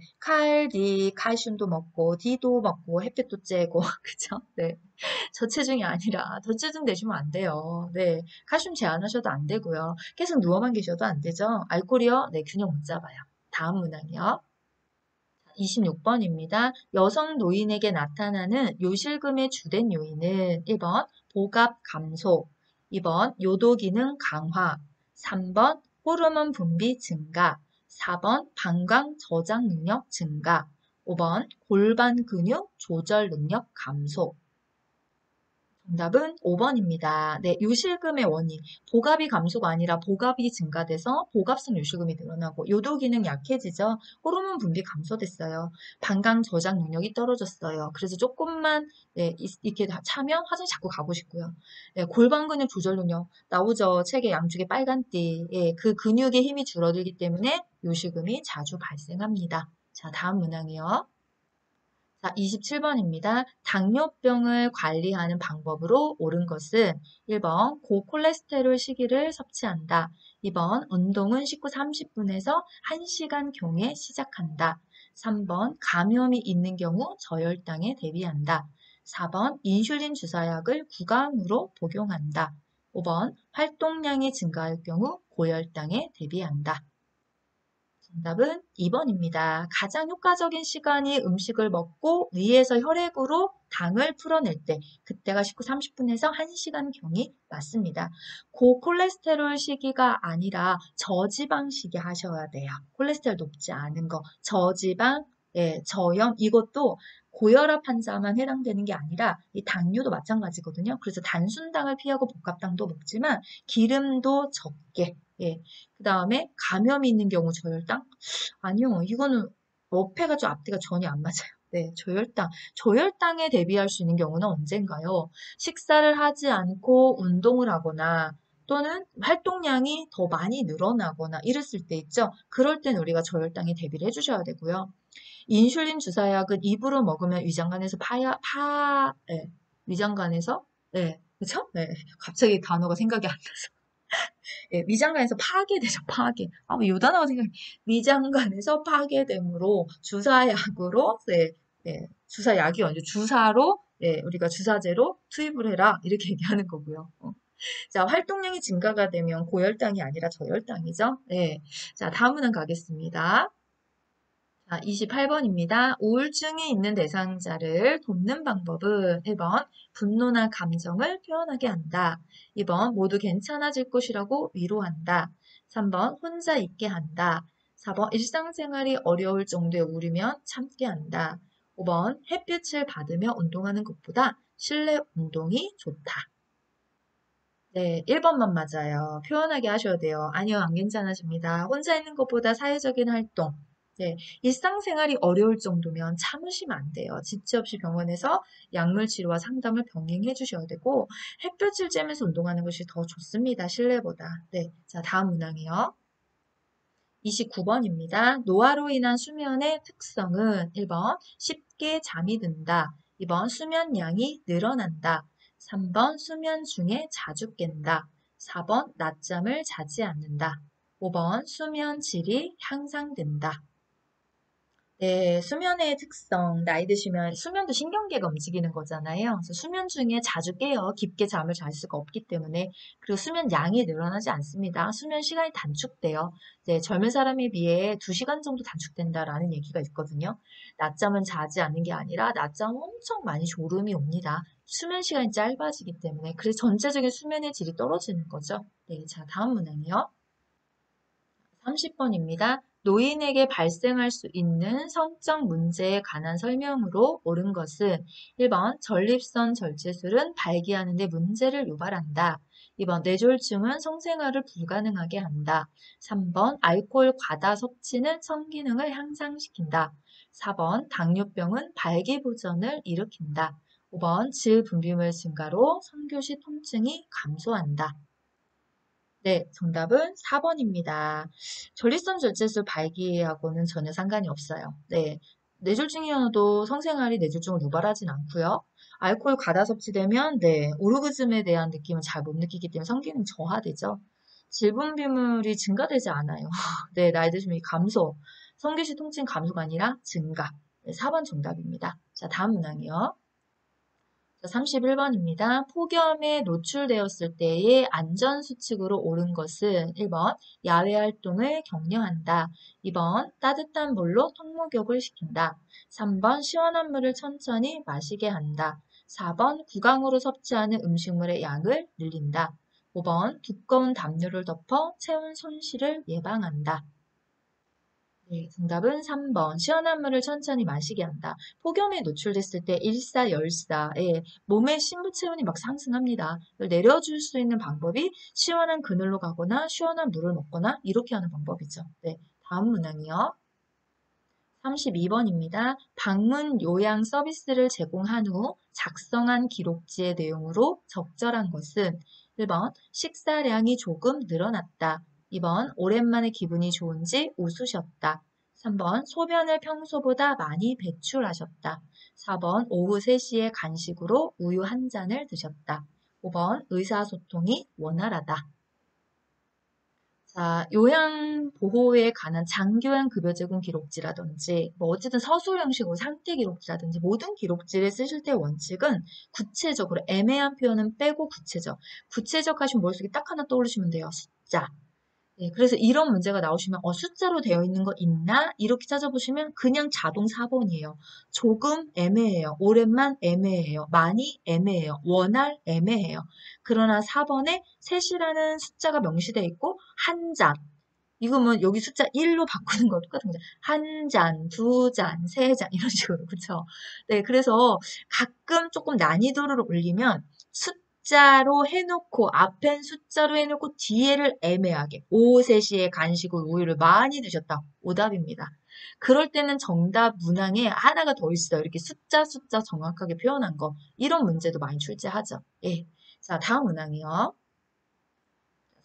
D, 칼슘도 먹고, D도 먹고, 햇빛도 쬐고, 그죠? 네. 저체중이 아니라 저체중 되시면 안 돼요. 네, 칼슘 제한하셔도 안 되고요. 계속 누워만 계셔도 안 되죠. 알코올이요? 네, 균형 못 잡아요. 다음 문항이요. 26번입니다. 여성 노인에게 나타나는 요실금의 주된 요인은 1번 복압 감소, 2번 요도 기능 강화, 3번 호르몬 분비 증가, 4번 방광 저장 능력 증가, 5번 골반 근육 조절 능력 감소. 정답은 5번입니다. 네, 요실금의 원인. 복압이 감소가 아니라 복압이 증가돼서 복압성 요실금이 늘어나고 요도 기능 약해지죠. 호르몬 분비 감소됐어요. 방광 저장 능력이 떨어졌어요. 그래서 조금만 네, 이렇게 차면 화장실 자꾸 가고 싶고요. 네, 골반 근육 조절 능력 나오죠. 책에 양쪽에 빨간 띠. 예, 그 근육의 힘이 줄어들기 때문에 요실금이 자주 발생합니다. 자, 다음 문항이요. 자, 27번입니다. 당뇨병을 관리하는 방법으로 옳은 것은 1번 고콜레스테롤 식이를 섭취한다. 2번 운동은 식후 30분에서 1시간 경에 시작한다. 3번 감염이 있는 경우 저혈당에 대비한다. 4번 인슐린 주사약을 구강으로 복용한다. 5번 활동량이 증가할 경우 고혈당에 대비한다. 정답은 2번입니다. 가장 효과적인 시간이 음식을 먹고 위에서 혈액으로 당을 풀어낼 때, 그때가 식후 30분에서 1시간 경이 맞습니다. 고콜레스테롤 시기가 아니라 저지방 시기 하셔야 돼요. 콜레스테롤 높지 않은 거, 저지방, 예, 저염 이것도 고혈압 환자만 해당되는 게 아니라 이 당뇨도 마찬가지거든요. 그래서 단순당을 피하고 복합당도 먹지만 기름도 적게, 예, 그 다음에 감염이 있는 경우 저혈당? 아니요, 이거는 어폐가 좀 앞뒤가 전혀 안 맞아요. 네, 저혈당. 저혈당에 대비할 수 있는 경우는 언젠가요? 식사를 하지 않고 운동을 하거나 또는 활동량이 더 많이 늘어나거나 이랬을 때 있죠? 그럴 땐 우리가 저혈당에 대비를 해주셔야 되고요. 인슐린 주사약은 입으로 먹으면 위장관에서 네, 위장관에서, 네, 그쵸? 네, 갑자기 단어가 생각이 안 나서. 예, 위장관에서 파괴되죠, 파괴. 아, 뭐 단어가 생각해. 위장관에서 파괴됨으로 주사약으로, 네, 네, 주사약이 아니죠. 주사로, 네, 우리가 주사제로 투입을 해라. 이렇게 얘기하는 거고요. 자, 활동량이 증가가 되면 고혈당이 아니라 저혈당이죠. 네. 자, 다음은 가겠습니다. 자, 28번입니다. 우울증이 있는 대상자를 돕는 방법은 1번 분노나 감정을 표현하게 한다. 2번 모두 괜찮아질 것이라고 위로한다. 3번 혼자 있게 한다. 4번 일상생활이 어려울 정도의 우울이면 참게 한다. 5번 햇빛을 받으며 운동하는 것보다 실내 운동이 좋다. 네, 1번만 맞아요. 표현하게 하셔야 돼요. 아니요, 안 괜찮아집니다. 혼자 있는 것보다 사회적인 활동. 네, 일상생활이 어려울 정도면 참으시면 안 돼요. 지체 없이 병원에서 약물 치료와 상담을 병행해 주셔야 되고, 햇볕을 쬐면서 운동하는 것이 더 좋습니다. 실내보다. 네, 자, 다음 문항이요. 29번입니다. 노화로 인한 수면의 특성은 1번 쉽게 잠이 든다. 2번 수면 양이 늘어난다. 3번 수면 중에 자주 깬다. 4번 낮잠을 자지 않는다. 5번 수면 질이 향상된다. 네, 수면의 특성, 나이 드시면 수면도 신경계가 움직이는 거잖아요. 그래서 수면 중에 자주 깨요. 깊게 잠을 잘 수가 없기 때문에. 그리고 수면 양이 늘어나지 않습니다. 수면 시간이 단축돼요. 네, 젊은 사람에 비해 2시간 정도 단축된다라는 얘기가 있거든요. 낮잠은 자지 않는 게 아니라 낮잠 엄청 많이 졸음이 옵니다. 수면 시간이 짧아지기 때문에. 그래서 전체적인 수면의 질이 떨어지는 거죠. 네, 자, 다음 문항이요. 30번입니다. 노인에게 발생할 수 있는 성적 문제에 관한 설명으로 옳은 것은 1번 전립선 절제술은 발기하는 데 문제를 유발한다. 2번 뇌졸중은 성생활을 불가능하게 한다. 3번 알코올 과다 섭취는 성기능을 향상시킨다. 4번 당뇨병은 발기부전을 일으킨다. 5번 질 분비물 증가로 성교시 통증이 감소한다. 네, 정답은 4번입니다. 전립선 절제술 발기하고는 전혀 상관이 없어요. 네, 뇌졸중이어도 성생활이 뇌졸중을 유발하진 않고요. 알코올 과다 섭취되면 네, 오르그즘에 대한 느낌을 잘 못 느끼기 때문에 성기능 저하되죠. 질분 비물이 증가되지 않아요. 네, 나이 드시면 감소. 성기시 통증 감소가 아니라 증가. 네, 4번 정답입니다. 자, 다음 문항이요. 자, 31번입니다. 폭염에 노출되었을 때의 안전수칙으로 옳은 것은 1번 야외 활동을 격려한다. 2번 따뜻한 물로 턱목욕을 시킨다. 3번 시원한 물을 천천히 마시게 한다. 4번 구강으로 섭취하는 음식물의 양을 늘린다. 5번 두꺼운 담요를 덮어 체온 손실을 예방한다. 네, 정답은 3번. 시원한 물을 천천히 마시게 한다. 폭염에 노출됐을 때 일사열사에 몸의 신부 체온이 막 상승합니다. 이걸 내려줄 수 있는 방법이 시원한 그늘로 가거나 시원한 물을 먹거나 이렇게 하는 방법이죠. 네, 다음 문항이요. 32번입니다. 방문 요양 서비스를 제공한 후 작성한 기록지의 내용으로 적절한 것은 1번 식사량이 조금 늘어났다. 2번 오랜만에 기분이 좋은지 웃으셨다. 3번 소변을 평소보다 많이 배출하셨다. 4번 오후 3시에 간식으로 우유 한 잔을 드셨다. 5번 의사소통이 원활하다. 자, 요양보호에 관한 장교양 급여 제공 기록지라든지, 뭐 어쨌든 서술 형식으로 상태 기록지라든지 모든 기록지를 쓰실 때 원칙은 구체적으로 애매한 표현은 빼고 구체적. 구체적 하시면 머릿속에 딱 하나 떠오르시면 돼요. 숫자. 네, 그래서 이런 문제가 나오시면 숫자로 되어 있는 거 있나? 이렇게 찾아보시면 그냥 자동 4번이에요. 조금 애매해요. 오랜만 애매해요. 많이 애매해요. 원활 애매해요. 그러나 4번에 셋이라는 숫자가 명시되어 있고 한 잔. 이거면 여기 숫자 1로 바꾸는 거 똑같은 거죠. 한 잔, 두 잔, 세 잔 이런 식으로 그렇죠. 네, 그래서 가끔 조금 난이도를 올리면 숫자로 해놓고 앞엔 숫자로 해놓고 뒤에를 애매하게 오후 3시에 간식을 우유를 많이 드셨다. 오답입니다. 그럴 때는 정답 문항에 하나가 더 있어요. 이렇게 숫자 정확하게 표현한 거. 이런 문제도 많이 출제하죠. 예. 자, 다음 문항이요.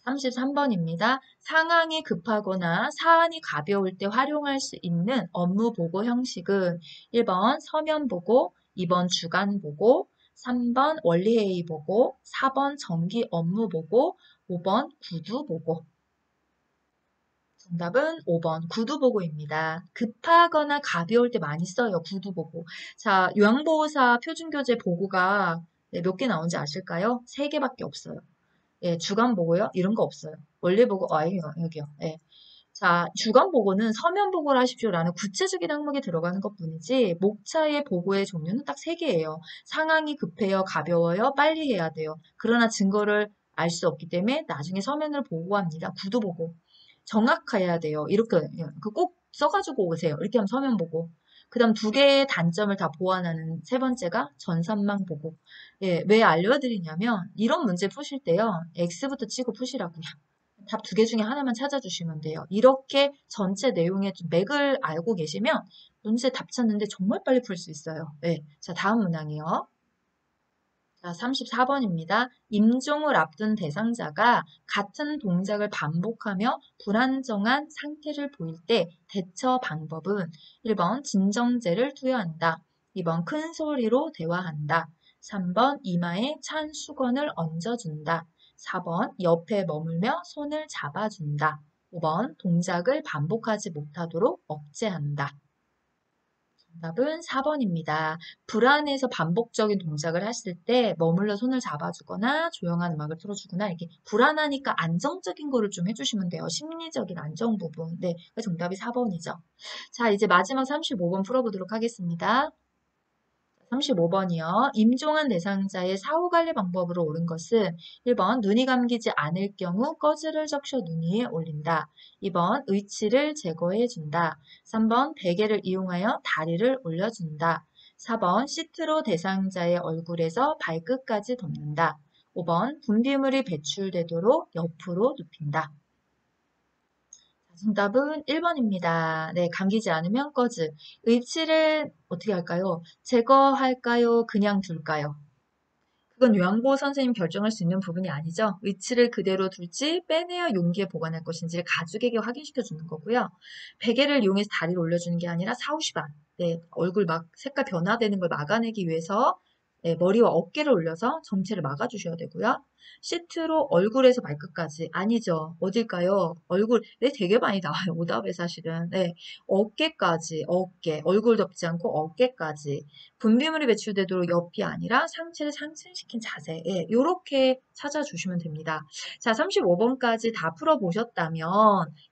33번입니다. 상황이 급하거나 사안이 가벼울 때 활용할 수 있는 업무 보고 형식은 1번 서면 보고, 2번 주간 보고, 3번 원리회의 보고, 4번 정기 업무 보고, 5번 구두 보고. 정답은 5번 구두보고입니다. 급하거나 가벼울 때 많이 써요. 구두보고. 자, 요양보호사 표준교재 보고가 몇 개 나온지 아실까요? 3개밖에 없어요. 예, 주간 보고요? 이런 거 없어요. 원리 보고, 여기요. 예. 자, 주간 보고는 서면 보고를 하십시오라는 구체적인 항목이 들어가는 것 뿐이지, 목차의 보고의 종류는 딱 3개예요. 상황이 급해요, 가벼워요, 빨리 해야 돼요. 그러나 증거를 알 수 없기 때문에 나중에 서면을 보고합니다. 구두 보고. 정확해야 돼요. 이렇게, 꼭 써가지고 오세요. 이렇게 하면 서면 보고. 그 다음 2개의 단점을 다 보완하는 3번째가 전산망 보고. 예, 왜 알려드리냐면 이런 문제 푸실 때요. X부터 치고 푸시라고요. 답 2개 중에 하나만 찾아주시면 돼요. 이렇게 전체 내용의 좀 맥을 알고 계시면 문제 답 찾는데 정말 빨리 풀 수 있어요. 네. 자, 다음 문항이요. 자, 34번입니다. 임종을 앞둔 대상자가 같은 동작을 반복하며 불안정한 상태를 보일 때 대처 방법은 1번 진정제를 투여한다. 2번 큰 소리로 대화한다. 3번 이마에 찬 수건을 얹어준다. 4번 옆에 머물며 손을 잡아준다. 5번 동작을 반복하지 못하도록 억제한다. 정답은 4번입니다. 불안해서 반복적인 동작을 했을 때 머물러 손을 잡아주거나 조용한 음악을 틀어주거나 이렇게 불안하니까 안정적인 거를 좀 해주시면 돼요. 심리적인 안정 부분. 네, 정답이 4번이죠. 자, 이제 마지막 35번 풀어보도록 하겠습니다. 35번이요. 임종한 대상자의 사후관리 방법으로 옳은 것은 1번 눈이 감기지 않을 경우 꺼즈를 적셔 눈 위에 올린다. 2번 의치를 제거해 준다. 3번 베개를 이용하여 다리를 올려준다. 4번 시트로 대상자의 얼굴에서 발끝까지 덮는다. 5번 분비물이 배출되도록 옆으로 눕힌다. 정답은 1번입니다. 네, 감기지 않으면 꺼즈. 의치를 어떻게 할까요? 제거할까요? 그냥 둘까요? 그건 요양보호 선생님 결정할 수 있는 부분이 아니죠. 의치를 그대로 둘지 빼내어 용기에 보관할 것인지를 가족에게 확인시켜 주는 거고요. 베개를 이용해서 다리를 올려주는 게 아니라 사후시반. 네, 얼굴 막 색깔 변화되는 걸 막아내기 위해서 네, 머리와 어깨를 올려서 정체를 막아주셔야 되고요. 시트로 얼굴에서 발끝까지 아니죠. 어딜까요? 얼굴 네, 되게 많이 나와요. 오답에 사실은. 네, 어깨까지 어깨 얼굴 덮지 않고 어깨까지 분비물이 배출되도록 옆이 아니라 상체를 상승시킨 자세 이렇게 찾아주시면 됩니다. 자, 35번까지 다 풀어보셨다면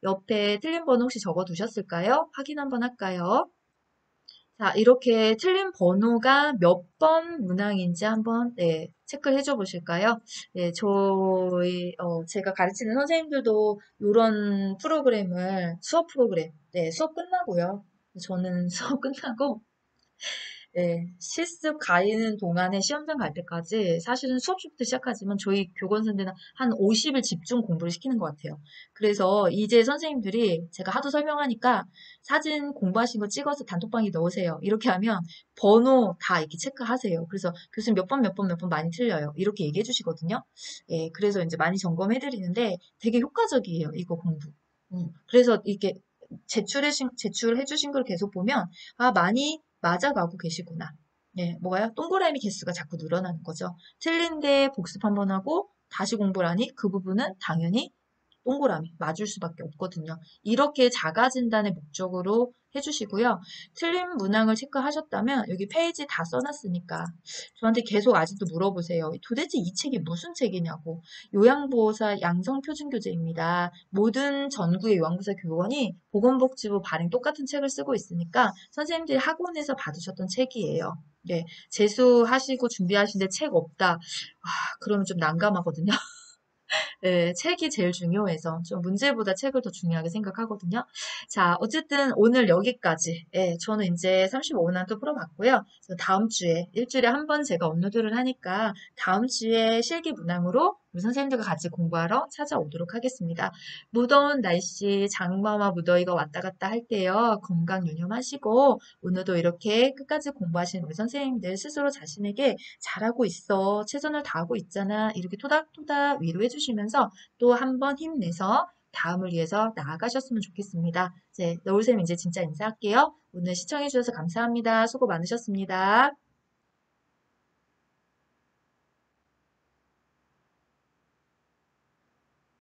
옆에 틀린 번호 혹시 적어두셨을까요? 확인 한번 할까요? 자, 이렇게 틀린 번호가 몇 번 문항인지 한번 네, 체크를 해줘 보실까요? 네, 제가 가르치는 선생님들도 이런 프로그램을 수업 프로그램, 네, 수업 끝나고요. 저는 수업 끝나고 네, 실습 가는 동안에 시험장 갈 때까지 사실은 수업부터 시작하지만 저희 교권선생님은 한 50일 집중 공부를 시키는 것 같아요. 그래서 이제 선생님들이 제가 하도 설명하니까 사진 공부하신 거 찍어서 단톡방에 넣으세요. 이렇게 하면 번호 다 이렇게 체크하세요. 그래서 교수님 몇 번, 몇 번, 몇 번 많이 틀려요. 이렇게 얘기해 주시거든요. 예, 그래서 이제 많이 점검해 드리는데 되게 효과적이에요. 이거 공부. 그래서 이렇게 제출해 주신 걸 계속 보면 아, 많이 맞아가고 계시구나. 네, 뭐가요? 동그라미 개수가 자꾸 늘어나는 거죠. 틀린데 복습 한번 하고 다시 공부를 하니 그 부분은 당연히 동그라미 맞을 수밖에 없거든요. 이렇게 자가 진단의 목적으로 해주시고요. 틀린 문항을 체크하셨다면 여기 페이지 다 써놨으니까 저한테 계속 아직도 물어보세요. 도대체 이 책이 무슨 책이냐고. 요양보호사 양성표준교재입니다. 모든 전국의 요양보호사 교원이 보건복지부 발행 똑같은 책을 쓰고 있으니까 선생님들이 학원에서 받으셨던 책이에요. 네, 재수하시고 준비하시는데 책 없다. 아, 그러면 좀 난감하거든요. 네, 책이 제일 중요해서 좀 문제보다 책을 더 중요하게 생각하거든요. 자, 어쨌든 오늘 여기까지. 예, 저는 이제 35분 또 풀어봤고요. 그래서 다음 주에 일주일에 한 번 제가 업로드를 하니까 다음 주에 실기 문항으로 우리 선생님들과 같이 공부하러 찾아오도록 하겠습니다. 무더운 날씨, 장마와 무더위가 왔다 갔다 할 때요. 건강 유념하시고 오늘도 이렇게 끝까지 공부하시는 우리 선생님들 스스로 자신에게 잘하고 있어, 최선을 다하고 있잖아 이렇게 토닥토닥 위로해 주시면서 또 한 번 힘내서 다음을 위해서 나아가셨으면 좋겠습니다. 이제 너울쌤 이제 진짜 인사할게요. 오늘 시청해 주셔서 감사합니다. 수고 많으셨습니다.